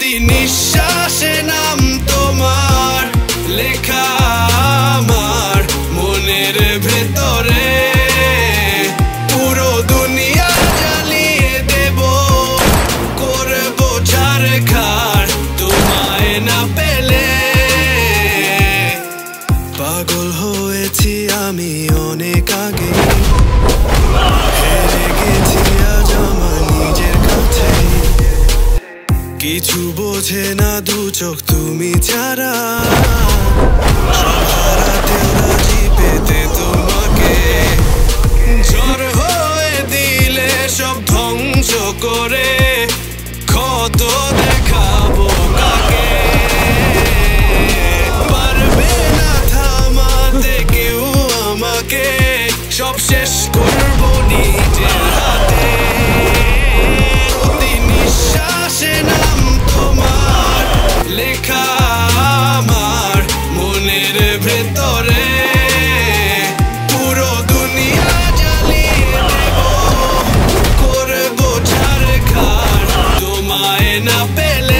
প্রতি নিঃশ্বাসে নাম তোমার লেখা আমার মনের ভেতরে। পুরো দুনিয়া জ্বালিয়ে দেব, করব ছারখার তোমায় না পেলে। পাগল হয়েছি আমি অনেক আগে, হেরে গেছি আজ আমার নিজের কাছে। কিছু বোঝে না দু চোখ তুমি ছাড়া, সব হারাতেও রাজি পেতে তোমাকে। ঝড় হয়ে দিলে সব ধ্বংস করে ক্ষত দেখাবো কাকে। পারবে না থামাতে কেউ আমাকে, সব শেষ করবো নিজের হাতে। প্রতি নিঃশ্বাসে নাম তোমার লেখা আমার মনের ভেতরে। পুরো দুনিয়া জ্বালিয়ে দেব, করবো ছারখার তোমায় না পেলে।